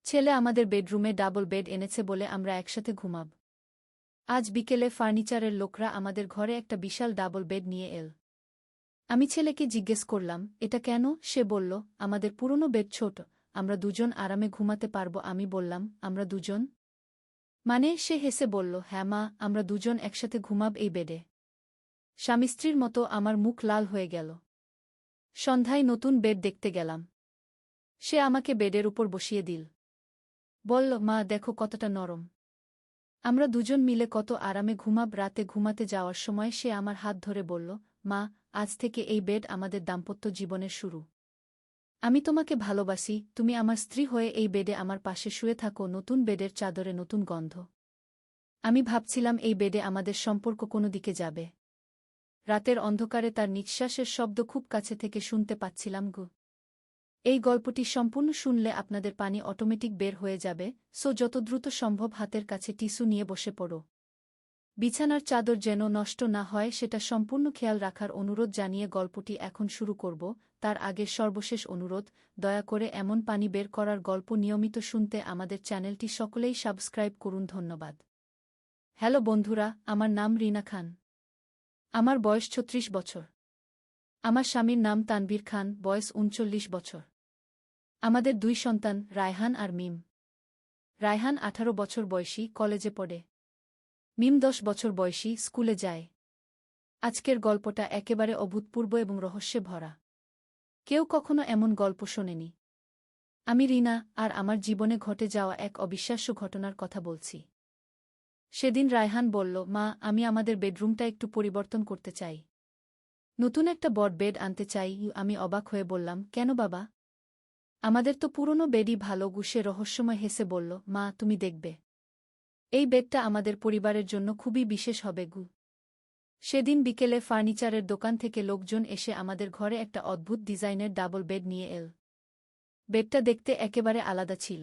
ছেলে আমাদের বেডরুমে ডাবল বেড এনেছে বলে আমরা একসাথে ঘুমাব। আজ বিকেলে ফার্নিচারের লোকরা আমাদের ঘরে একটা বিশাল ডাবল বেড নিয়ে এল। আমি ছেলেকে জিজ্ঞেস করলাম, এটা কেন? সে বলল, আমাদের পুরনো বেড ছোট, আমরা দুজন আরামে ঘুমাতে পারব। আমি বললাম, আমরা দুজন মানে? সে হেসে বলল, হ্যাঁ মা, আমরা দুজন একসাথে ঘুমাব এই বেডে। স্বামী স্ত্রীর মতো আমার মুখ লাল হয়ে গেল। সন্ধ্যায় নতুন বেড দেখতে গেলাম। সে আমাকে বেডের উপর বসিয়ে দিল। বলল, মা দেখো কতটা নরম। আমরা দুজন মিলে কত আরামে ঘুমাব। রাতে ঘুমাতে যাওয়ার সময় সে আমার হাত ধরে বলল, মা, আজ থেকে এই বেড আমাদের দাম্পত্য জীবনের শুরু। আমি তোমাকে ভালোবাসি, তুমি আমার স্ত্রী হয়ে এই বেডে আমার পাশে শুয়ে থাকো। নতুন বেডের চাদরে নতুন গন্ধ। আমি ভাবছিলাম এই বেডে আমাদের সম্পর্ক কোনো দিকে যাবে। রাতের অন্ধকারে তার নিঃশ্বাসের শব্দ খুব কাছে থেকে শুনতে পাচ্ছিলাম গো। এই গল্পটি সম্পূর্ণ শুনলে আপনাদের পানি অটোমেটিক বের হয়ে যাবে, সো যত দ্রুত সম্ভব হাতের কাছে টিস্যু নিয়ে বসে পড়ো। বিছানার চাদর যেন নষ্ট না হয় সেটা সম্পূর্ণ খেয়াল রাখার অনুরোধ জানিয়ে গল্পটি এখন শুরু করব। তার আগে সর্বশেষ অনুরোধ, দয়া করে এমন পানি বের করার গল্প নিয়মিত শুনতে আমাদের চ্যানেলটি সকলেই সাবস্ক্রাইব করুন। ধন্যবাদ। হ্যালো বন্ধুরা, আমার নাম রিনা খান। আমার বয়স ৩৬ বছর। আমার স্বামীর নাম তানভীর খান, বয়স ৩৯ বছর। আমাদের দুই সন্তান, রায়হান আর মিম। রায়হান ১৮ বছর বয়সী, কলেজে পড়ে। মিম ১০ বছর বয়সী, স্কুলে যায়। আজকের গল্পটা একেবারে অভূতপূর্ব এবং রহস্যে ভরা। কেউ কখনো এমন গল্প শোনেনি। আমি রিনা, আর আমার জীবনে ঘটে যাওয়া এক অবিশ্বাস্য ঘটনার কথা বলছি। সেদিন রায়হান বলল, মা, আমি আমাদের বেডরুমটা একটু পরিবর্তন করতে চাই। নতুন একটা বড় বেড আনতে চাই। আমি অবাক হয়ে বললাম, কেন বাবা? আমাদের তো পুরনো বেডই ভালো। সে রহস্যময় হেসে বলল, মা, তুমি দেখবে, এই বেডটা আমাদের পরিবারের জন্য খুবই বিশেষ হবে গু। সেদিন বিকেলে ফার্নিচারের দোকান থেকে লোকজন এসে আমাদের ঘরে একটা অদ্ভুত ডিজাইনের ডাবল বেড নিয়ে এল। বেডটা দেখতে একেবারে আলাদা ছিল।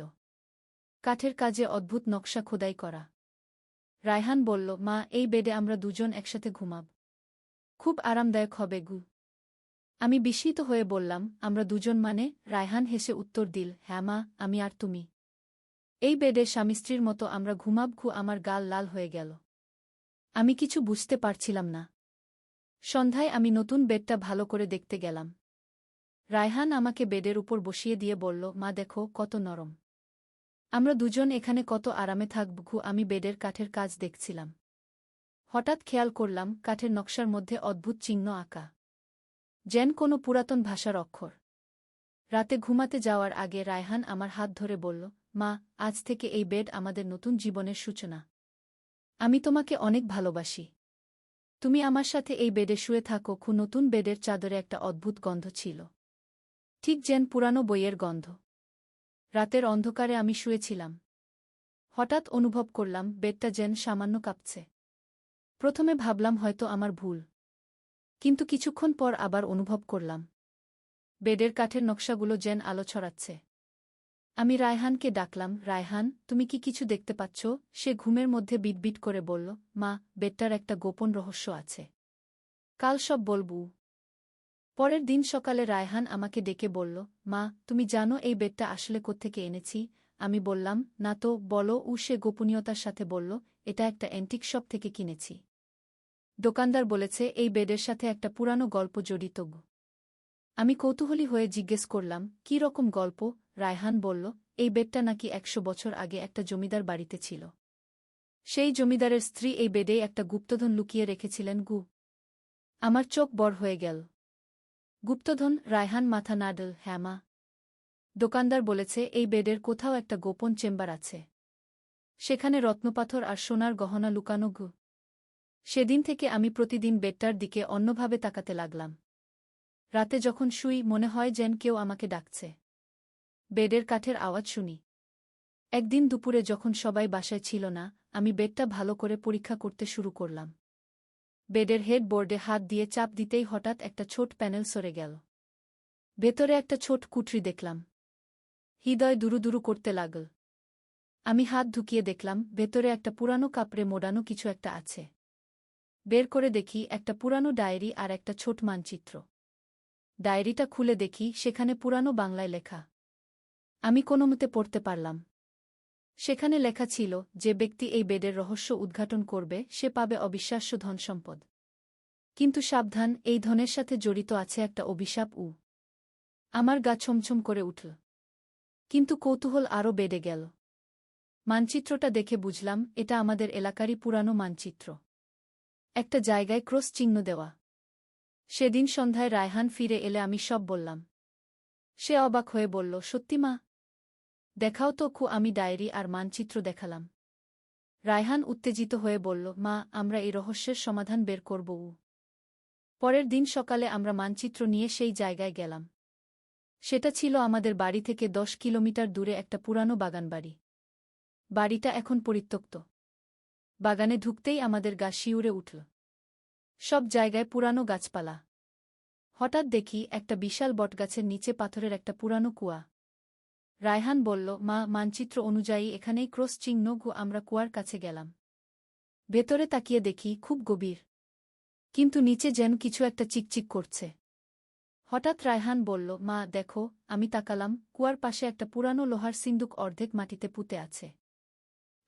কাঠের কাজে অদ্ভুত নকশা খোদাই করা। রায়হান বলল, মা, এই বেডে আমরা দুজন একসাথে ঘুমাব। খুব আরামদায়ক হবে গু। আমি বিস্মিত হয়ে বললাম, আমরা দুজন মানে? রায়হান হেসে উত্তর দিল, হ্যাঁ মা, আমি আর তুমি। এই বেডে স্বামী স্ত্রীর মতো আমরা ঘুমাব। আমার গাল লাল হয়ে গেল। আমি কিছু বুঝতে পারছিলাম না। সন্ধ্যায় আমি নতুন বেডটা ভালো করে দেখতে গেলাম। রায়হান আমাকে বেডের উপর বসিয়ে দিয়ে বলল, মা দেখো কত নরম। আমরা দুজন এখানে কত আরামে থাকব। আমি বেডের কাঠের কাজ দেখছিলাম। হঠাৎ খেয়াল করলাম কাঠের নকশার মধ্যে অদ্ভুত চিহ্ন আঁকা, যেন কোনো পুরাতন ভাষার অক্ষর। রাতে ঘুমাতে যাওয়ার আগে রায়হান আমার হাত ধরে বলল, মা, আজ থেকে এই বেড আমাদের নতুন জীবনের সূচনা। আমি তোমাকে অনেক ভালোবাসি। তুমি আমার সাথে এই বেডে শুয়ে থাকো। নতুন বেডের চাদরে একটা অদ্ভুত গন্ধ ছিল, ঠিক যেন পুরানো বইয়ের গন্ধ। রাতের অন্ধকারে আমি শুয়েছিলাম। হঠাৎ অনুভব করলাম বেডটা যেন সামান্য কাঁপছে। প্রথমে ভাবলাম হয়তো আমার ভুল, কিন্তু কিছুক্ষণ পর আবার অনুভব করলাম বেডের কাঠের নকশাগুলো যেন আলো ছড়াচ্ছে। আমি রায়হানকে ডাকলাম, রায়হান, তুমি কি কিছু দেখতে পাচ্ছ? সে ঘুমের মধ্যে বিটবিট করে বলল, মা, বেডটার একটা গোপন রহস্য আছে, কাল সব বলবো। পরের দিন সকালে রায়হান আমাকে ডেকে বলল, মা, তুমি জানো এই বেডটা আসলে কোত্থেকে এনেছি? আমি বললাম, না তো, বলো। সে গোপনীয়তার সাথে বলল, এটা একটা অ্যান্টিক শপ থেকে কিনেছি। দোকানদার বলেছে এই বেডের সাথে একটা পুরানো গল্প জড়িত। আমি কৌতূহলী হয়ে জিজ্ঞেস করলাম, কী রকম গল্প? রায়হান বলল, এই বেডটা নাকি ১০০ বছর আগে একটা জমিদার বাড়িতে ছিল। সেই জমিদারের স্ত্রী এই বেডেই একটা গুপ্তধন লুকিয়ে রেখেছিলেন গু। আমার চোখ বড় হয়ে গেল। গুপ্তধন? রায়হান মাথা নাড়ল, হ্যাঁ মা। দোকানদার বলেছে এই বেডের কোথাও একটা গোপন চেম্বার আছে, সেখানে রত্নপাথর আর সোনার গহনা লুকানো গু। সেদিন থেকে আমি প্রতিদিন বেডটার দিকে অন্যভাবে তাকাতে লাগলাম। রাতে যখন শুই মনে হয় যেন কেউ আমাকে ডাকছে। বেডের কাঠের আওয়াজ শুনি। একদিন দুপুরে যখন সবাই বাসায় ছিল না, আমি বেডটা ভালো করে পরীক্ষা করতে শুরু করলাম। বেডের হেডবোর্ডে হাত দিয়ে চাপ দিতেই হঠাৎ একটা ছোট প্যানেল সরে গেল। ভেতরে একটা ছোট কুঠরি দেখলাম। হৃদয় দুরুদুরু করতে লাগল। আমি হাত ঢুকিয়ে দেখলাম ভেতরে একটা পুরানো কাপড়ে মোড়ানো কিছু একটা আছে। বের করে দেখি একটা পুরানো ডায়েরি আর একটা ছোট মানচিত্র। ডায়েরিটা খুলে দেখি সেখানে পুরানো বাংলায় লেখা। আমি কোনোমতে পড়তে পারলাম। সেখানে লেখা ছিল, যে ব্যক্তি এই বেডের রহস্য উদ্ঘাটন করবে সে পাবে অবিশ্বাস্য ধনসম্পদ। কিন্তু সাবধান, এই ধনের সাথে জড়িত আছে একটা অভিশাপ। আমার গা ছমছম করে উঠল। কিন্তু কৌতূহল আরও বেড়ে গেল। মানচিত্রটা দেখে বুঝলাম এটা আমাদের এলাকারই পুরানো মানচিত্র। একটা জায়গায় ক্রস চিহ্ন দেওয়া। সেদিন সন্ধ্যায় রায়হান ফিরে এলে আমি সব বললাম। সে অবাক হয়ে বলল, সত্যি মা? দেখাও তো। আমি ডায়েরি আর মানচিত্র দেখালাম। রায়হান উত্তেজিত হয়ে বলল, মা, আমরা এই রহস্যের সমাধান বের করব। পরের দিন সকালে আমরা মানচিত্র নিয়ে সেই জায়গায় গেলাম। সেটা ছিল আমাদের বাড়ি থেকে 10 কিলোমিটার দূরে একটা পুরানো বাগানবাড়ি। বাড়িটা এখন পরিত্যক্ত। বাগানে ঢুকতেই আমাদের গা শিউরে উঠল। সব জায়গায় পুরানো গাছপালা। হঠাৎ দেখি একটা বিশাল বটগাছের নিচে পাথরের একটা পুরানো কুয়া। রায়হান বলল, মা, মানচিত্র অনুযায়ী এখানেই ক্রস চিহ্ন। আমরা কুয়ার কাছে গেলাম। ভেতরে তাকিয়ে দেখি খুব গভীর, কিন্তু নিচে যেন কিছু একটা চিকচিক করছে। হঠাৎ রায়হান বলল, মা দেখো। আমি তাকালাম, কুয়ার পাশে একটা পুরানো লোহার সিন্দুক অর্ধেক মাটিতে পুঁতে আছে।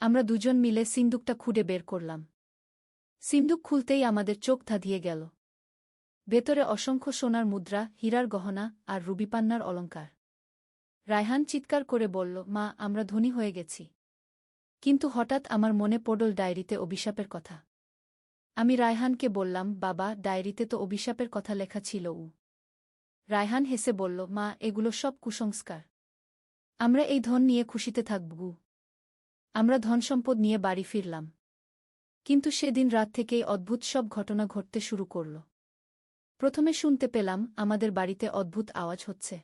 আমরা দুজন মিলে সিন্দুকটা খুঁড়ে বের করলাম। সিন্দুক খুলতেই আমাদের চোখ ধাঁধিয়ে গেল। ভেতরে অসংখ্য সোনার মুদ্রা, হীরার গহনা আর রুবিপান্নার অলংকার। রায়হান চিৎকার করে বলল, মা, আমরা ধনী হয়ে গেছি। কিন্তু হঠাৎ আমার মনে পড়ল ডায়েরিতে অভিশাপের কথা। আমি রায়হানকে বললাম, বাবা, ডায়েরিতে তো অভিশাপের কথা লেখা ছিল। রায়হান হেসে বলল, মা, এগুলো সব কুসংস্কার। আমরা এই ধন নিয়ে খুশিতে থাকব। আমরা ধনসম্পদ নিয়ে বাড়ি ফিরলাম। কিন্তু সেদিন রাত থেকেই অদ্ভুত সব ঘটনা ঘটতে শুরু করল। প্রথমে শুনতে পেলাম আমাদের বাড়িতে অদ্ভুত আওয়াজ হচ্ছে।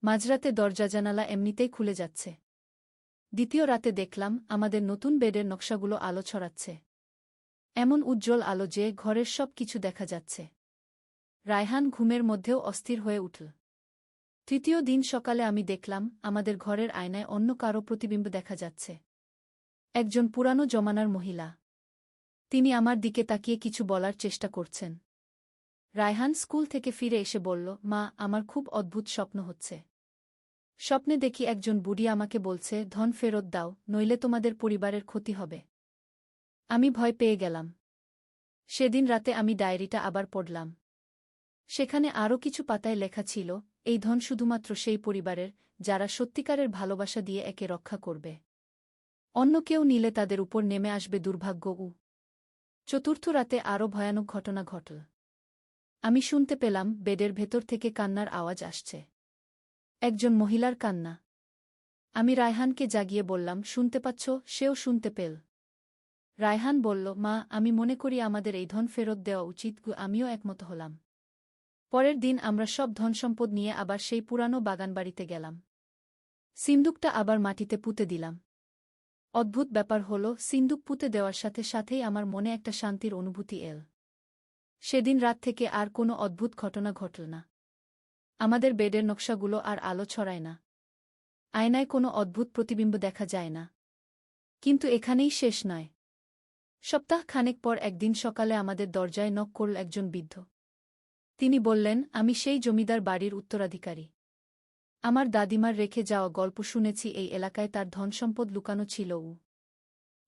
মাঝরাতে দরজা জানালা এমনিতেই খুলে যাচ্ছে। দ্বিতীয় রাতে দেখলাম আমাদের নতুন বেডের নকশাগুলো আলো ছড়াচ্ছে। এমন উজ্জ্বল আলো যে ঘরের সব কিছু দেখা যাচ্ছে। রায়হান ঘুমের মধ্যেও অস্থির হয়ে উঠল। তৃতীয় দিন সকালে আমি দেখলাম আমাদের ঘরের আয়নায় অন্য কারো প্রতিবিম্ব দেখা যাচ্ছে। একজন পুরানো জমানার মহিলা। তিনি আমার দিকে তাকিয়ে কিছু বলার চেষ্টা করছেন। রায়হান স্কুল থেকে ফিরে এসে বলল, মা, আমার খুব অদ্ভুত স্বপ্ন হচ্ছে। স্বপ্নে দেখি একজন বুড়ি আমাকে বলছে, ধন ফেরত দাও, নইলে তোমাদের পরিবারের ক্ষতি হবে। আমি ভয় পেয়ে গেলাম। সেদিন রাতে আমি ডায়েরিটা আবার পড়লাম। সেখানে আরও কিছু পাতায় লেখা ছিল, এই ধন শুধুমাত্র সেই পরিবারের যারা সত্যিকারের ভালোবাসা দিয়ে একে রক্ষা করবে। অন্য কেউ নিলে তাদের উপর নেমে আসবে দুর্ভাগ্য। চতুর্থ রাতে আরও ভয়ানক ঘটনা ঘটল। আমি শুনতে পেলাম বেডের ভেতর থেকে কান্নার আওয়াজ আসছে। একজন মহিলার কান্না। আমি রায়হানকে জাগিয়ে বললাম, শুনতে পাচ্ছ? সেও শুনতে পেল। রায়হান বলল, মা, আমি মনে করি আমাদের এই ধন ফেরত দেওয়া উচিত। আমিও একমত হলাম। পরের দিন আমরা সব ধনসম্পদ নিয়ে আবার সেই পুরানো বাগানবাড়িতে গেলাম। সিন্দুকটা আবার মাটিতে পুঁতে দিলাম। অদ্ভুত ব্যাপার হল, সিন্দুক পুঁতে দেওয়ার সাথে সাথেই আমার মনে একটা শান্তির অনুভূতি এল। সেদিন রাত থেকে আর কোনো অদ্ভুত ঘটনা ঘটল না। আমাদের বেডের নকশাগুলো আর আলো ছড়ায় না। আয়নায় কোনো অদ্ভুত প্রতিবিম্ব দেখা যায় না। কিন্তু এখানেই শেষ নয়। সপ্তাহ খানেক পর একদিন সকালে আমাদের দরজায় নক করল একজন বৃদ্ধ। তিনি বললেন, আমি সেই জমিদার বাড়ির উত্তরাধিকারী। আমার দাদিমার রেখে যাওয়া গল্প শুনেছি এই এলাকায় তার ধনসম্পদ লুকানো ছিল।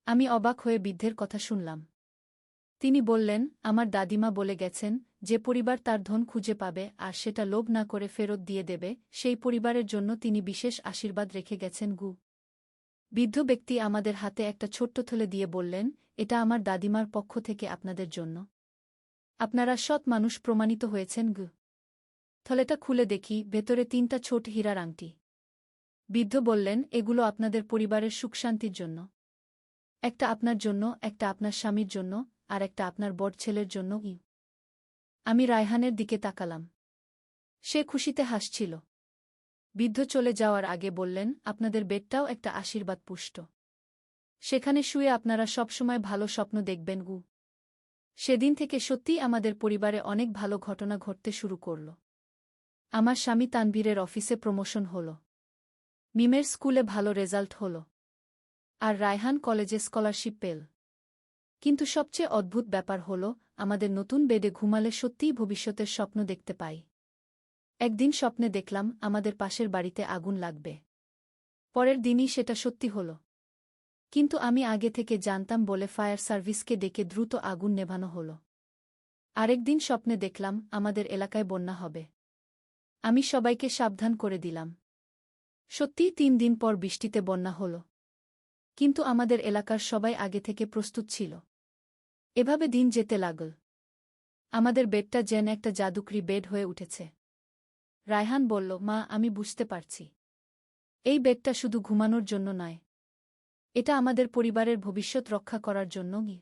আমি অবাক হয়ে বৃদ্ধের কথা শুনলাম। তিনি বললেন, আমার দাদিমা বলে গেছেন, যে পরিবার তার ধন খুঁজে পাবে আর সেটা লোভ না করে ফেরত দিয়ে দেবে, সেই পরিবারের জন্য তিনি বিশেষ আশীর্বাদ রেখে গেছেন। বৃদ্ধ ব্যক্তি আমাদের হাতে একটা ছোট্ট থলে দিয়ে বললেন, এটা আমার দাদিমার পক্ষ থেকে আপনাদের জন্য। আপনারা সৎ মানুষ প্রমাণিত হয়েছেন। থলেটা খুলে দেখি ভেতরে 3টা ছোট হীরার আংটি। বৃদ্ধ বললেন, এগুলো আপনাদের পরিবারের সুখশান্তির জন্য। একটা আপনার জন্য, একটা আপনার স্বামীর জন্য, আর একটা আপনার বড় ছেলের জন্য। আমি রায়হানের দিকে তাকালাম। সে খুশিতে হাসছিল। বৃদ্ধ চলে যাওয়ার আগে বললেন, আপনাদের বেডটাও একটা আশীর্বাদ পুষ্ট। সেখানে শুয়ে আপনারা সবসময় ভালো স্বপ্ন দেখবেন। সেদিন থেকে সত্যিই আমাদের পরিবারে অনেক ভালো ঘটনা ঘটতে শুরু করল। আমার স্বামী তানভীরের অফিসে প্রমোশন হল। মিমের স্কুলে ভালো রেজাল্ট হল। আর রায়হান কলেজে স্কলারশিপ পেল। কিন্তু সবচেয়ে অদ্ভুত ব্যাপার হল, আমাদের নতুন বেডে ঘুমালে সত্যিই ভবিষ্যতের স্বপ্ন দেখতে পাই। একদিন স্বপ্নে দেখলাম আমাদের পাশের বাড়িতে আগুন লাগবে। পরের দিনই সেটা সত্যি হল। কিন্তু আমি আগে থেকে জানতাম বলে ফায়ার সার্ভিসকে ডেকে দ্রুত আগুন নেভানো হল। আরেকদিন স্বপ্নে দেখলাম আমাদের এলাকায় বন্যা হবে। আমি সবাইকে সাবধান করে দিলাম। সত্যিই ৩ দিন পর বৃষ্টিতে বন্যা হল। কিন্তু আমাদের এলাকার সবাই আগে থেকে প্রস্তুত ছিল। এভাবে দিন যেতে লাগল। আমাদের বেডটা যেন একটা জাদুকরি বেড হয়ে উঠেছে। রায়হান বলল, মা, আমি বুঝতে পারছি। এই বেডটা শুধু ঘুমানোর জন্য নয়। এটা আমাদের পরিবারের ভবিষ্যৎ রক্ষা করার জন্য।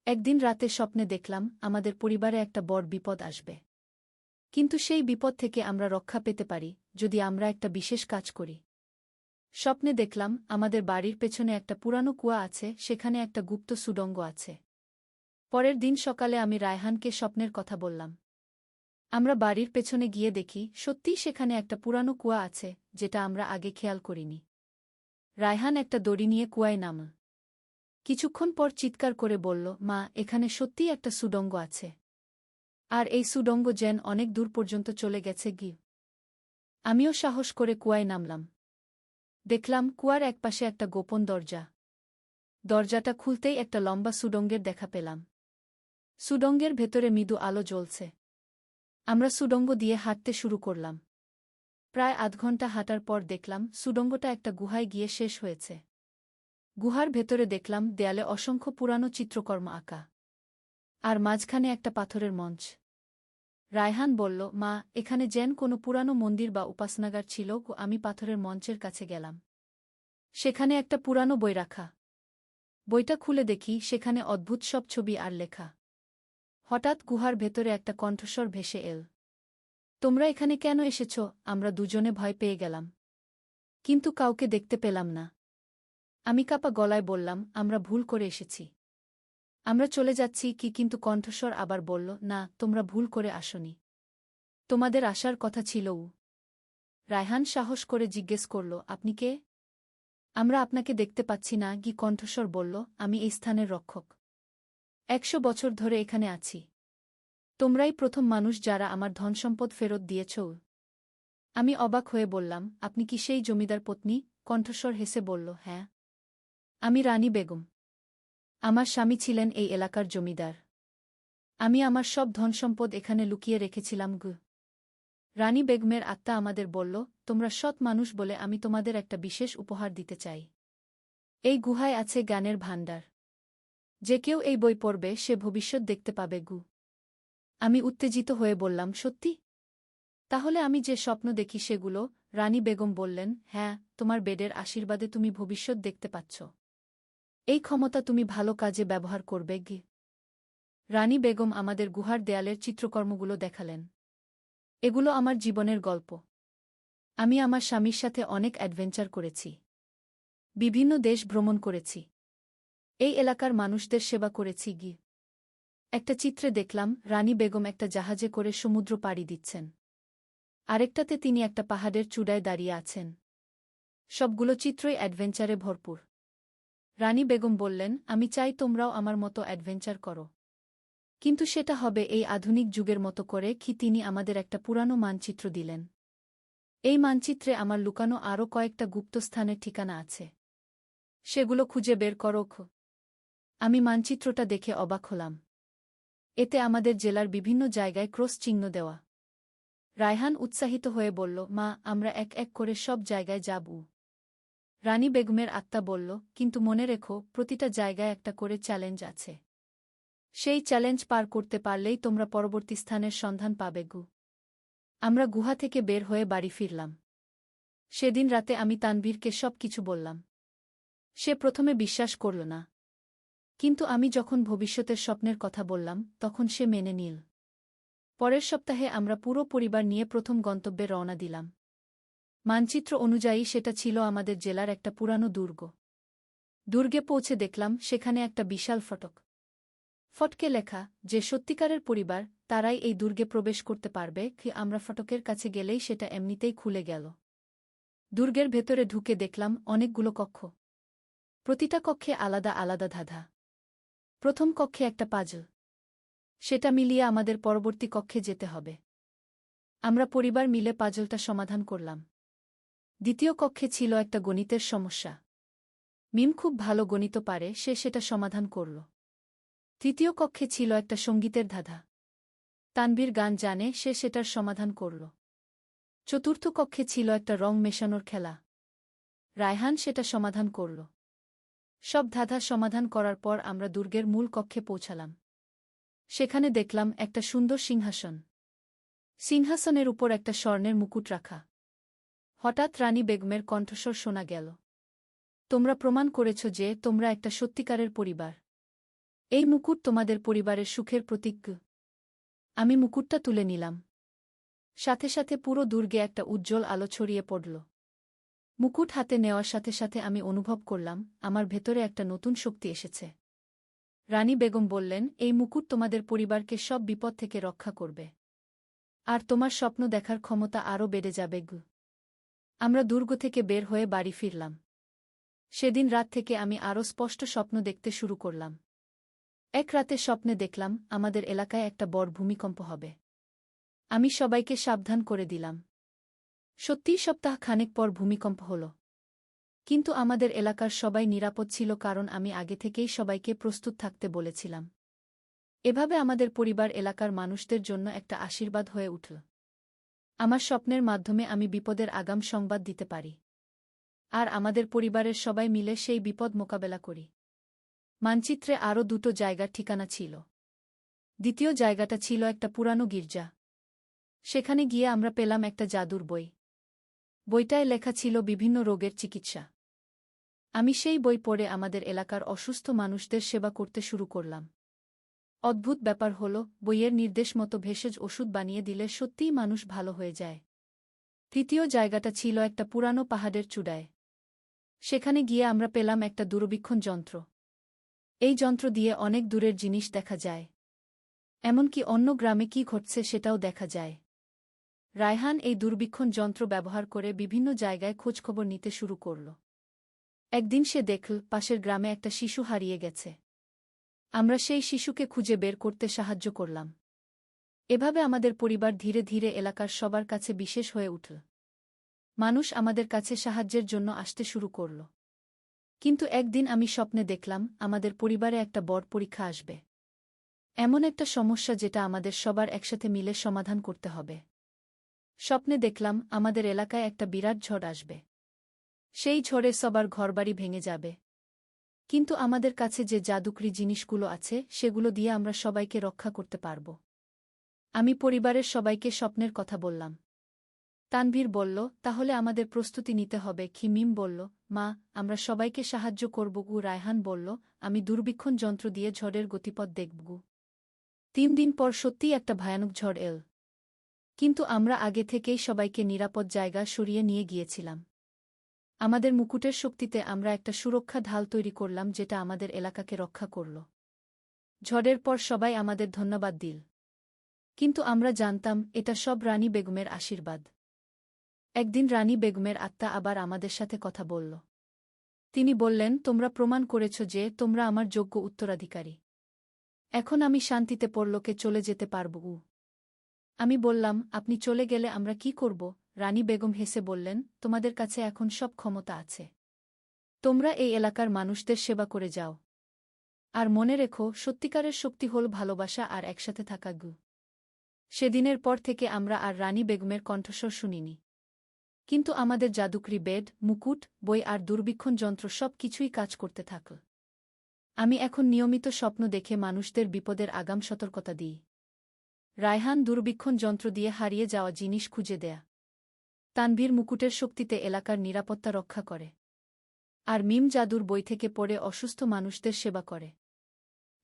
একদিন রাতে স্বপ্নে দেখলাম আমাদের পরিবারে একটা বড় বিপদ আসবে। কিন্তু সেই বিপদ থেকে আমরা রক্ষা পেতে পারি যদি আমরা একটা বিশেষ কাজ করি। স্বপ্নে দেখলাম আমাদের বাড়ির পেছনে একটা পুরানো কুয়া আছে, সেখানে একটা গুপ্ত সুড়ঙ্গ আছে। পরের দিন সকালে আমি রায়হানকে স্বপ্নের কথা বললাম। আমরা বাড়ির পেছনে গিয়ে দেখি সত্যিই সেখানে একটা পুরানো কুয়া আছে, যেটা আমরা আগে খেয়াল করিনি। রায়হান একটা দড়ি নিয়ে কুয়ায় নামল। কিছুক্ষণ পর চিৎকার করে বলল, মা, এখানে সত্যিই একটা সুড়ঙ্গ আছে। আর এই সুড়ঙ্গ যেন অনেক দূর পর্যন্ত চলে গেছে। আমিও সাহস করে কুয়ায় নামলাম। দেখলাম কুয়ার একপাশে একটা গোপন দরজা। দরজাটা খুলতেই একটা লম্বা সুড়ঙ্গের দেখা পেলাম। সুড়ঙ্গের ভেতরে মৃদু আলো জ্বলছে। আমরা সুড়ঙ্গ দিয়ে হাঁটতে শুরু করলাম। প্রায় আধ ঘন্টা হাঁটার পর দেখলাম সুড়ঙ্গটা একটা গুহায় গিয়ে শেষ হয়েছে। গুহার ভেতরে দেখলাম দেয়ালে অসংখ্য পুরানো চিত্রকর্ম আঁকা। আর মাঝখানে একটা পাথরের মঞ্চ। রায়হান বলল, মা, এখানে যেন কোনো পুরানো মন্দির বা উপাসনাগার ছিল। আমি পাথরের মঞ্চের কাছে গেলাম। সেখানে একটা পুরানো বই রাখা। বইটা খুলে দেখি সেখানে অদ্ভুত সব ছবি আর লেখা। হঠাৎ গুহার ভেতরে একটা কণ্ঠস্বর ভেসে এল। তোমরা এখানে কেন এসেছ? আমরা দুজনে ভয় পেয়ে গেলাম। কিন্তু কাউকে দেখতে পেলাম না। আমি কাঁপা গলায় বললাম, আমরা ভুল করে এসেছি। আমরা চলে যাচ্ছি। কিন্তু কণ্ঠস্বর আবার বলল, না, তোমরা ভুল করে আসনি। তোমাদের আসার কথা ছিল। রায়হান সাহস করে জিজ্ঞেস করল, আপনি কে? আমরা আপনাকে দেখতে পাচ্ছি না। কণ্ঠস্বর বলল, আমি এই স্থানের রক্ষক। ১০০ বছর ধরে এখানে আছি। তোমরাই প্রথম মানুষ যারা আমার ধনসম্পদ ফেরত দিয়েছ। আমি অবাক হয়ে বললাম, আপনি কি সেই জমিদার পত্নী? কণ্ঠস্বর হেসে বলল, হ্যাঁ, আমি রানী বেগম। আমার স্বামী ছিলেন এই এলাকার জমিদার। আমি আমার সব ধনসম্পদ এখানে লুকিয়ে রেখেছিলাম। রানী বেগমের আত্মা আমাদের বলল, তোমরা সৎ মানুষ বলে আমি তোমাদের একটা বিশেষ উপহার দিতে চাই। এই গুহায় আছে জ্ঞানের ভাণ্ডার। যে কেউ এই বই পড়বে সে ভবিষ্যৎ দেখতে পাবে। আমি উত্তেজিত হয়ে বললাম, সত্যি? তাহলে আমি যে স্বপ্ন দেখি সেগুলো? রানী বেগম বললেন, হ্যাঁ, তোমার বেডের আশীর্বাদে তুমি ভবিষ্যৎ দেখতে পাচ্ছ। এই ক্ষমতা তুমি ভালো কাজে ব্যবহার করবে। রানী বেগম আমাদের গুহার দেয়ালের চিত্রকর্মগুলো দেখালেন। এগুলো আমার জীবনের গল্প। আমি আমার স্বামীর সাথে অনেক অ্যাডভেঞ্চার করেছি। বিভিন্ন দেশ ভ্রমণ করেছি। এই এলাকার মানুষদের সেবা করেছি। একটা চিত্রে দেখলাম রানী বেগম একটা জাহাজে করে সমুদ্র পাড়ি দিচ্ছেন। আরেকটাতে তিনি একটা পাহাড়ের চূড়ায় দাঁড়িয়ে আছেন। সবগুলো চিত্রই অ্যাডভেঞ্চারে ভরপুর। রানী বেগম বললেন, আমি চাই তোমরাও আমার মতো অ্যাডভেঞ্চার করো। কিন্তু সেটা হবে এই আধুনিক যুগের মতো করে। তিনি আমাদের একটা পুরানো মানচিত্র দিলেন। এই মানচিত্রে আমার লুকানো আরও কয়েকটা গুপ্ত স্থানের ঠিকানা আছে। সেগুলো খুঁজে বের করো। আমি মানচিত্রটা দেখে অবাক হলাম। এতে আমাদের জেলার বিভিন্ন জায়গায় ক্রস চিহ্ন দেওয়া। রায়হান উৎসাহিত হয়ে বলল, মা, আমরা এক এক করে সব জায়গায় যাব। রানী বেগমের আত্মা বলল, কিন্তু মনে রেখো, প্রতিটা জায়গায় একটা করে চ্যালেঞ্জ আছে। সেই চ্যালেঞ্জ পার করতে পারলেই তোমরা পরবর্তী স্থানের সন্ধান পাবে। আমরা গুহা থেকে বের হয়ে বাড়ি ফিরলাম। সেদিন রাতে আমি তানভীরকে সব কিছু বললাম। সে প্রথমে বিশ্বাস করল না। কিন্তু আমি যখন ভবিষ্যতের স্বপ্নের কথা বললাম তখন সে মেনে নিল। পরের সপ্তাহে আমরা পুরো পরিবার নিয়ে প্রথম গন্তব্যে রওনা দিলাম। মানচিত্র অনুযায়ী সেটা ছিল আমাদের জেলার একটা পুরানো দুর্গ। দুর্গে পৌঁছে দেখলাম সেখানে একটা বিশাল ফটক। ফটকে লেখা, যে সত্যিকারের পরিবার তারাই এই দুর্গে প্রবেশ করতে পারবে। আমরা ফটকের কাছে গেলেই সেটা এমনিতেই খুলে গেল। দুর্গের ভেতরে ঢুকে দেখলাম অনেকগুলো কক্ষ। প্রতিটা কক্ষে আলাদা আলাদা ধাঁধা। প্রথম কক্ষে একটা পাজল। সেটা মিলিয়ে আমাদের পরবর্তী কক্ষে যেতে হবে। আমরা পরিবার মিলে পাজলটা সমাধান করলাম। দ্বিতীয় কক্ষে ছিল একটা গণিতের সমস্যা। মিম খুব ভালো গণিত পারে, সে সেটা সমাধান করল। তৃতীয় কক্ষে ছিল একটা সঙ্গীতের ধাঁধা। তানভীর গান জানে, সে সেটার সমাধান করল। চতুর্থ কক্ষে ছিল একটা রং মেশানোর খেলা। রায়হান সেটা সমাধান করল। সব ধাঁধা সমাধান করার পর আমরা দুর্গের মূল কক্ষে পৌঁছালাম। সেখানে দেখলাম একটা সুন্দর সিংহাসন। সিংহাসনের উপর একটা স্বর্ণের মুকুট রাখা। হঠাৎ রানী বেগমের কণ্ঠস্বর শোনা গেল। তোমরা প্রমাণ করেছ যে তোমরা একটা সত্যিকারের পরিবার। এই মুকুট তোমাদের পরিবারের সুখের প্রতীক। আমি মুকুটটা তুলে নিলাম। সাথে সাথে পুরো দুর্গে একটা উজ্জ্বল আলো ছড়িয়ে পড়ল। মুকুট হাতে নেওয়ার সাথে সাথে আমি অনুভব করলাম আমার ভেতরে একটা নতুন শক্তি এসেছে। রানী বেগম বললেন, এই মুকুট তোমাদের পরিবারকে সব বিপদ থেকে রক্ষা করবে। আর তোমার স্বপ্ন দেখার ক্ষমতা আরও বেড়ে যাবে। আমরা দুর্গ থেকে বের হয়ে বাড়ি ফিরলাম। সেদিন রাত থেকে আমি আরও স্পষ্ট স্বপ্ন দেখতে শুরু করলাম। এক রাতে স্বপ্নে দেখলাম আমাদের এলাকায় একটা বড় ভূমিকম্প হবে। আমি সবাইকে সাবধান করে দিলাম। সত্যিই সপ্তাহ খানেক পর ভূমিকম্প হল। কিন্তু আমাদের এলাকার সবাই নিরাপদ ছিল, কারণ আমি আগে থেকেই সবাইকে প্রস্তুত থাকতে বলেছিলাম। এভাবে আমাদের পরিবার এলাকার মানুষদের জন্য একটা আশীর্বাদ হয়ে উঠল। আমার স্বপ্নের মাধ্যমে আমি বিপদের আগাম সংবাদ দিতে পারি। আর আমাদের পরিবারের সবাই মিলে সেই বিপদ মোকাবেলা করি। মানচিত্রে আরও দুটো জায়গার ঠিকানা ছিল। দ্বিতীয় জায়গাটা ছিল একটা পুরানো গির্জা। সেখানে গিয়ে আমরা পেলাম একটা জাদুর বই। বইটায় লেখা ছিল বিভিন্ন রোগের চিকিৎসা। আমি সেই বই পড়ে আমাদের এলাকার অসুস্থ মানুষদের সেবা করতে শুরু করলাম। অদ্ভুত ব্যাপার হল, বইয়ের নির্দেশ মতো ভেষজ ওষুধ বানিয়ে দিলে সত্যিই মানুষ ভালো হয়ে যায়। তৃতীয় জায়গাটা ছিল একটা পুরানো পাহাড়ের চূড়ায়। সেখানে গিয়ে আমরা পেলাম একটা দূরবীক্ষণ যন্ত্র। এই যন্ত্র দিয়ে অনেক দূরের জিনিস দেখা যায়। এমনকি অন্য গ্রামে কি ঘটছে সেটাও দেখা যায়। রায়হান এই দূরবীক্ষণ যন্ত্র ব্যবহার করে বিভিন্ন জায়গায় খোঁজখবর নিতে শুরু করল। একদিন সে দেখল পাশের গ্রামে একটা শিশু হারিয়ে গেছে। আমরা সেই শিশুকে খুঁজে বের করতে সাহায্য করলাম। এভাবে আমাদের পরিবার ধীরে ধীরে এলাকার সবার কাছে বিশেষ হয়ে উঠল। মানুষ আমাদের কাছে সাহায্যের জন্য আসতে শুরু করল। কিন্তু একদিন আমি স্বপ্নে দেখলাম আমাদের পরিবারে একটা বড় পরীক্ষা আসবে। এমন একটা সমস্যা যেটা আমাদের সবার একসাথে মিলে সমাধান করতে হবে। স্বপ্নে দেখলাম আমাদের এলাকায় একটা বিরাট ঝড় আসবে। সেই ঝড়ে সবার ঘরবাড়ি ভেঙে যাবে। কিন্তু আমাদের কাছে যে জাদুকরি জিনিসগুলো আছে সেগুলো দিয়ে আমরা সবাইকে রক্ষা করতে পারব। আমি পরিবারের সবাইকে স্বপ্নের কথা বললাম। তানভীর বলল, তাহলে আমাদের প্রস্তুতি নিতে হবে। খিমিম বলল, মা, আমরা সবাইকে সাহায্য করব। রায়হান বলল, আমি দূরবীক্ষণ যন্ত্র দিয়ে ঝড়ের গতিপথ দেখব। 3 দিন পর সত্যিই একটা ভয়ানক ঝড় এল। কিন্তু আমরা আগে থেকেই সবাইকে নিরাপদ জায়গা সরিয়ে নিয়ে গিয়েছিলাম। আমাদের মুকুটের শক্তিতে আমরা একটা সুরক্ষা ঢাল তৈরি করলাম যেটা আমাদের এলাকাকে রক্ষা করল। ঝড়ের পর সবাই আমাদের ধন্যবাদ দিল। কিন্তু আমরা জানতাম এটা সব রানী বেগমের আশীর্বাদ। একদিন রানী বেগমের আত্মা আবার আমাদের সাথে কথা বলল। তিনি বললেন, তোমরা প্রমাণ করেছ যে তোমরা আমার যোগ্য উত্তরাধিকারী। এখন আমি শান্তিতে পরলোকে চলে যেতে পারব। আমি বললাম, আপনি চলে গেলে আমরা কি করব? রানী বেগম হেসে বললেন, তোমাদের কাছে এখন সব ক্ষমতা আছে। তোমরা এই এলাকার মানুষদের সেবা করে যাও। আর মনে রেখো, সত্যিকারের শক্তি হল ভালোবাসা আর একসাথে থাকা। সেদিনের পর থেকে আমরা আর রানী বেগমের কণ্ঠস্বর শুনিনি। কিন্তু আমাদের জাদুকরি বেড, মুকুট, বই আর দূরবীক্ষণ যন্ত্র সব কিছুই কাজ করতে থাকল। আমি এখন নিয়মিত স্বপ্ন দেখে মানুষদের বিপদের আগাম সতর্কতা দিই। রায়হান দূরবীক্ষণ যন্ত্র দিয়ে হারিয়ে যাওয়া জিনিস খুঁজে দেয়া। তানভীর মুকুটের শক্তিতে এলাকার নিরাপত্তা রক্ষা করে। আর মিম জাদুর বই থেকে পড়ে অসুস্থ মানুষদের সেবা করে।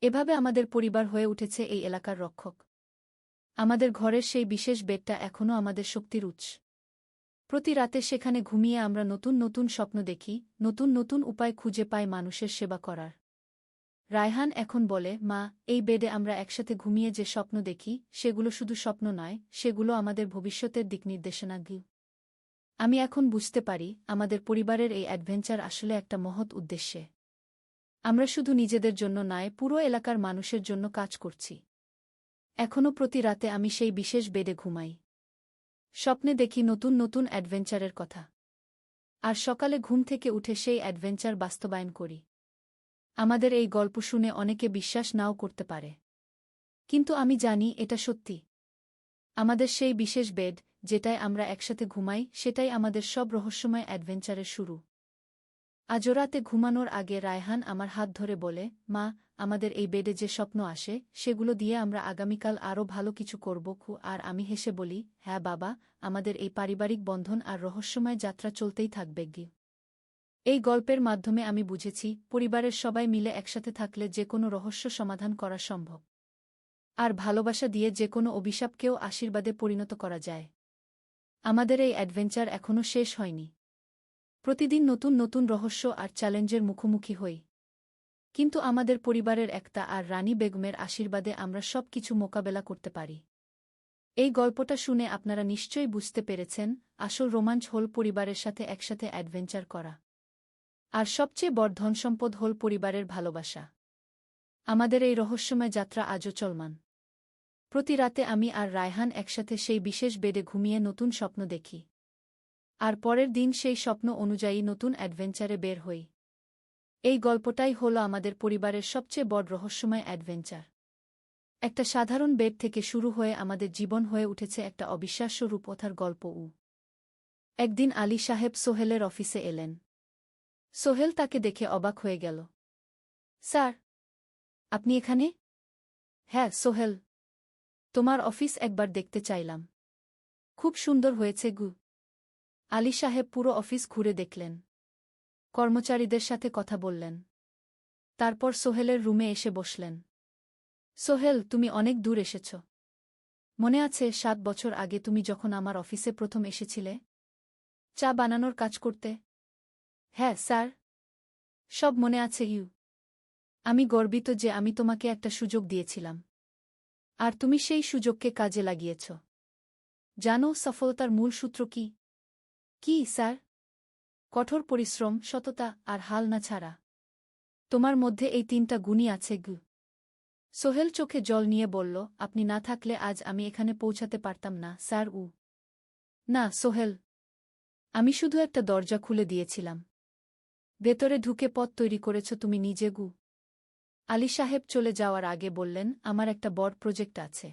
এভাবে আমাদের পরিবার হয়ে উঠেছে এই এলাকার রক্ষক। আমাদের ঘরের সেই বিশেষ বেডটা এখনও আমাদের শক্তির উৎস। প্রতি রাতে সেখানে ঘুমিয়ে আমরা নতুন নতুন স্বপ্ন দেখি, নতুন নতুন উপায় খুঁজে পাই মানুষের সেবা করার। রায়হান এখন বলে, মা, এই বেডে আমরা একসাথে ঘুমিয়ে যে স্বপ্ন দেখি সেগুলো শুধু স্বপ্ন নয়, সেগুলো আমাদের ভবিষ্যতের দিকনির্দেশনা। আমি এখন বুঝতে পারি আমাদের পরিবারের এই অ্যাডভেঞ্চার আসলে একটা মহৎ উদ্দেশ্যে। আমরা শুধু নিজেদের জন্য নয়, পুরো এলাকার মানুষের জন্য কাজ করছি। এখনও প্রতি রাতে আমি সেই বিশেষ বেডে ঘুমাই। স্বপ্নে দেখি নতুন নতুন অ্যাডভেঞ্চারের কথা। আর সকালে ঘুম থেকে উঠে সেই অ্যাডভেঞ্চার বাস্তবায়ন করি। আমাদের এই গল্প শুনে অনেকে বিশ্বাস নাও করতে পারে, কিন্তু আমি জানি এটা সত্যি। আমাদের সেই বিশেষ বেড, যেটায় আমরা একসাথে ঘুমাই, সেটাই আমাদের সব রহস্যময় অ্যাডভেঞ্চারের শুরু। আজ রাতে ঘুমানোর আগে রায়হান আমার হাত ধরে বলে, মা, আমাদের এই বেডে যে স্বপ্ন আসে সেগুলো দিয়ে আমরা আগামীকাল আরও ভালো কিছু করব। আর আমি হেসে বলি, হ্যাঁ বাবা, আমাদের এই পারিবারিক বন্ধন আর রহস্যময় যাত্রা চলতেই থাকবে গি। এই গল্পের মাধ্যমে আমি বুঝেছি, পরিবারের সবাই মিলে একসাথে থাকলে যে কোনো রহস্য সমাধান করা সম্ভব। আর ভালোবাসা দিয়ে যে কোনো অভিশাপকেও আশীর্বাদে পরিণত করা যায়। আমাদের এই অ্যাডভেঞ্চার এখনও শেষ হয়নি। প্রতিদিন নতুন নতুন রহস্য আর চ্যালেঞ্জের মুখোমুখি হই। কিন্তু আমাদের পরিবারের একতা আর রানী বেগমের আশীর্বাদে আমরা সব কিছু মোকাবেলা করতে পারি। এই গল্পটা শুনে আপনারা নিশ্চয়ই বুঝতে পেরেছেন, আসল রোমাঞ্চ হল পরিবারের সাথে একসাথে অ্যাডভেঞ্চার করা। আর সবচেয়ে বড় ধনসম্পদ হল পরিবারের ভালোবাসা। আমাদের এই রহস্যময় যাত্রা আজও চলমান। প্রতি রাতে আমি আর রায়হান একসাথে সেই বিশেষ বেডে ঘুমিয়ে নতুন স্বপ্ন দেখি। আর পরের দিন সেই স্বপ্ন অনুযায়ী নতুন অ্যাডভেঞ্চারে বের হই। এই গল্পটাই হল আমাদের পরিবারের সবচেয়ে বড় রহস্যময় অ্যাডভেঞ্চার। একটা সাধারণ বেড থেকে শুরু হয়ে আমাদের জীবন হয়ে উঠেছে একটা অবিশ্বাস্য রূপকথার গল্প। একদিন আলী সাহেব সোহেলের অফিসে এলেন। সোহেল তাকে দেখে অবাক হয়ে গেল। স্যার, আপনি এখানে? হ্যাঁ সোহেল, তোমার অফিস একবার দেখতে চাইলাম। খুব সুন্দর হয়েছে গু। আলী সাহেব পুরো অফিস ঘুরে দেখলেন, কর্মচারীদের সাথে কথা বললেন। তারপর সোহেলের রুমে এসে বসলেন। সোহেল, তুমি অনেক দূর এসেছ। মনে আছে 7 বছর আগে তুমি যখন আমার অফিসে প্রথম এসেছিলে চা বানানোর কাজ করতে? হ্যাঁ স্যার, সব মনে আছে ইউ। আমি গর্বিত যে আমি তোমাকে একটা সুযোগ দিয়েছিলাম, আর তুমি সেই সুযোগকে কাজে লাগিয়েছ। জানো সফলতার মূল সূত্র কি? কি স্যার? কঠোর পরিশ্রম, সততা আর হাল না ছাড়া। তোমার মধ্যে এই 3টা গুণই আছে গু। সোহেল চোখে জল নিয়ে বলল, আপনি না থাকলে আজ আমি এখানে পৌঁছাতে পারতাম না স্যার। না সোহেল, আমি শুধু একটা দরজা খুলে দিয়েছিলাম। ভেতরে ঢুকে পথ তৈরি করেছ তুমি নিজে গু। আলী সাহেব চলে যাওয়ার আগে বললেন, আমার একটা বড় প্রজেক্ট আছে।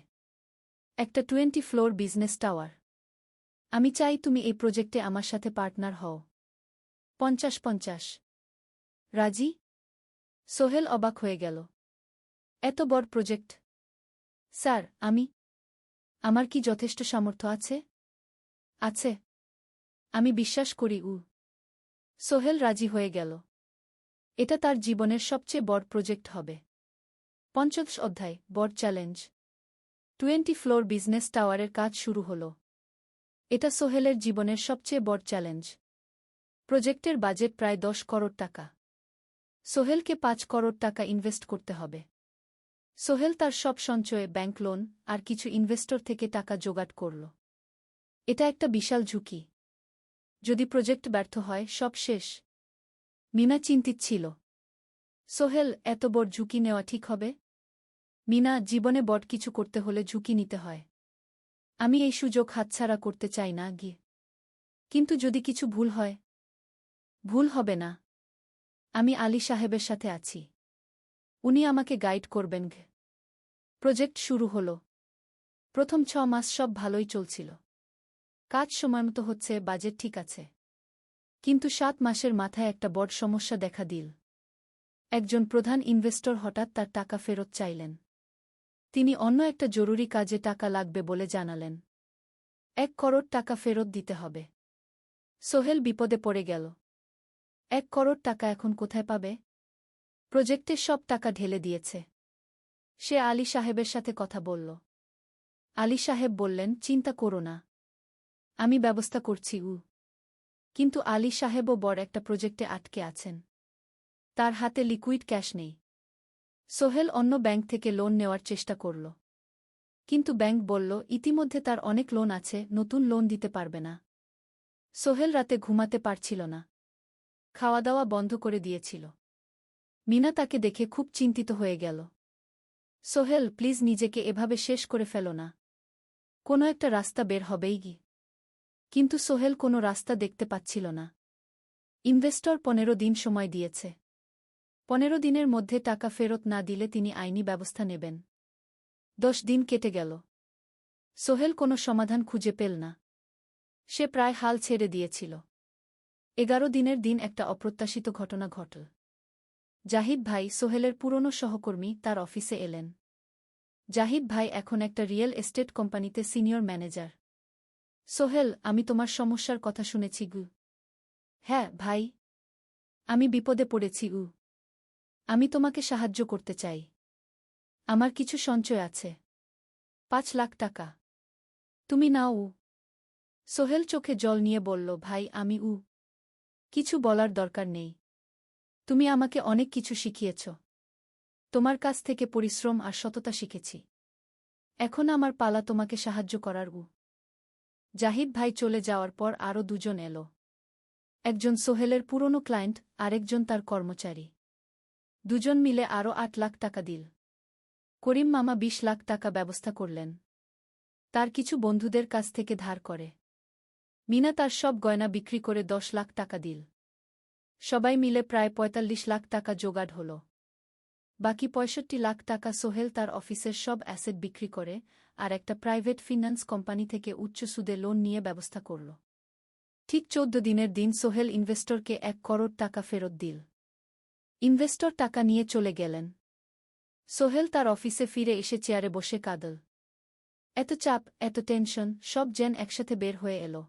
একটা 20 ফ্লোর বিজনেস টাওয়ার। আমি চাই তুমি এই প্রজেক্টে আমার সাথে পার্টনার হও। 50-50। রাজি? সোহেল অবাক হয়ে গেল। এত বড় প্রজেক্ট? স্যার, আমার কি যথেষ্ট সামর্থ্য আছে? আছে। আমি বিশ্বাস করি। সোহেল রাজি হয়ে গেল। এটা তার জীবনের সবচেয়ে বড় প্রজেক্ট হবে। 50 অধ্যায়, বড় চ্যালেঞ্জ। 20 ফ্লোর বিজনেস টাওয়ারের কাজ শুরু হল। এটা সোহেলের জীবনের সবচেয়ে বড় চ্যালেঞ্জ। প্রজেক্টের বাজেট প্রায় 10 করোড় টাকা। সোহেলকে 5 করোড় টাকা ইনভেস্ট করতে হবে। সোহেল তার সব সঞ্চয়ে, ব্যাংক লোন আর কিছু ইনভেস্টর থেকে টাকা জোগাড় করল। এটা একটা বিশাল ঝুঁকি। যদি প্রজেক্ট ব্যর্থ হয়, সব শেষ। মিনা চিন্তিত ছিল। সোহেল, এত বড় ঝুঁকি নেওয়া ঠিক হবে? মিনা, জীবনে বড় কিছু করতে হলে ঝুঁকি নিতে হয়। আমি এই সুযোগ হাতছাড়া করতে চাই না গিয়ে। কিন্তু যদি কিছু ভুল হয়? ভুল হবে না। আমি আলী সাহেবের সাথে আছি। উনি আমাকে গাইড করবেন। প্রজেক্ট শুরু হল। প্রথম 6 মাস সব ভালোই চলছিল। কাজ সময়মতো হচ্ছে, বাজেট ঠিক আছে। কিন্তু 7 মাসের মাথায় একটা বড় সমস্যা দেখা দিল। একজন প্রধান ইনভেস্টর হঠাৎ তার টাকা ফেরত চাইলেন। তিনি অন্য একটা জরুরি কাজে টাকা লাগবে বলে জানালেন। 1 করোড় টাকা ফেরত দিতে হবে। সোহেল বিপদে পড়ে গেল। 1 করোড় টাকা এখন কোথায় পাবে? প্রজেক্টের সব টাকা ঢেলে দিয়েছে। সে আলী সাহেবের সাথে কথা বলল। আলী সাহেব বললেন, চিন্তা করো না, আমি ব্যবস্থা করছি। কিন্তু আলী সাহেবও বড় একটা প্রজেক্টে আটকে আছেন। তার হাতে লিকুইড ক্যাশ নেই। সোহেল অন্য ব্যাংক থেকে লোন নেওয়ার চেষ্টা করল। কিন্তু ব্যাংক বলল, ইতিমধ্যে তার অনেক লোন আছে, নতুন লোন দিতে পারবে না। সোহেল রাতে ঘুমাতে পারছিল না। খাওয়া দাওয়া বন্ধ করে দিয়েছিল। মিনা তাকে দেখে খুব চিন্তিত হয়ে গেল। সোহেল, প্লিজ নিজেকে এভাবে শেষ করে ফেলো না। কোনো একটা রাস্তা বের হবেই কি। কিন্তু সোহেল কোনো রাস্তা দেখতে পাচ্ছিল না। ইনভেস্টর 15 দিন সময় দিয়েছে। 15 দিনের মধ্যে টাকা ফেরত না দিলে তিনি আইনি ব্যবস্থা নেবেন। 10 দিন কেটে গেল। সোহেল কোনো সমাধান খুঁজে পেল না। সে প্রায় হাল ছেড়ে দিয়েছিল। 11 দিনের দিন একটা অপ্রত্যাশিত ঘটনা ঘটল। জাহিদ ভাই, সোহেলের পুরনো সহকর্মী, তার অফিসে এলেন। জাহিদ ভাই এখন একটা রিয়েল এস্টেট কোম্পানিতে সিনিয়র ম্যানেজার। সোহেল, আমি তোমার সমস্যার কথা শুনেছি গু। হ্যাঁ ভাই, আমি বিপদে পড়েছি গু। আমি তোমাকে সাহায্য করতে চাই। আমার কিছু সঞ্চয় আছে, 5 লাখ টাকা। তুমি নাও। সোহেল চোখে জল নিয়ে বলল, ভাই আমি কিছু বলার দরকার নেই। তুমি আমাকে অনেক কিছু শিখিয়েছ। তোমার কাছ থেকে পরিশ্রম আর সততা শিখেছি। এখন আমার পালা তোমাকে সাহায্য করার। জাহিদ ভাই চলে যাওয়ার পর আরও দুজন এলো। একজন সোহেলের পুরনো ক্লায়েন্ট, আরেকজন তার কর্মচারী। দুজন মিলে আরও 8 লাখ টাকা দিল। করিম মামা 20 লাখ টাকা ব্যবস্থা করলেন। তার কিছু বন্ধুদের কাছ থেকে ধার করে। মিনা তার সব গয়না বিক্রি করে 10 লাখ টাকা দিল। সবাই মিলে প্রায় 45 লাখ টাকা জোগাড় হল। বাকি 65 লাখ টাকা সোহেল তার অফিসের সব অ্যাসেট বিক্রি করে আর একটা প্রাইভেট ফিন্যান্স কোম্পানি থেকে উচ্চ সুদে লোন নিয়ে ব্যবস্থা করল। ঠিক 14 দিনের দিন সোহেল ইনভেস্টরকে 1 করোড় টাকা ফেরত দিল। ইনভেস্টর টাকা নিয়ে চলে গেলেন। সোহেল তার অফিসে ফিরে এসে চেয়ারে বসে কাঁদল। এত চাপ, এত টেনশন, সব যেন একসাথে বের হয়ে এলো।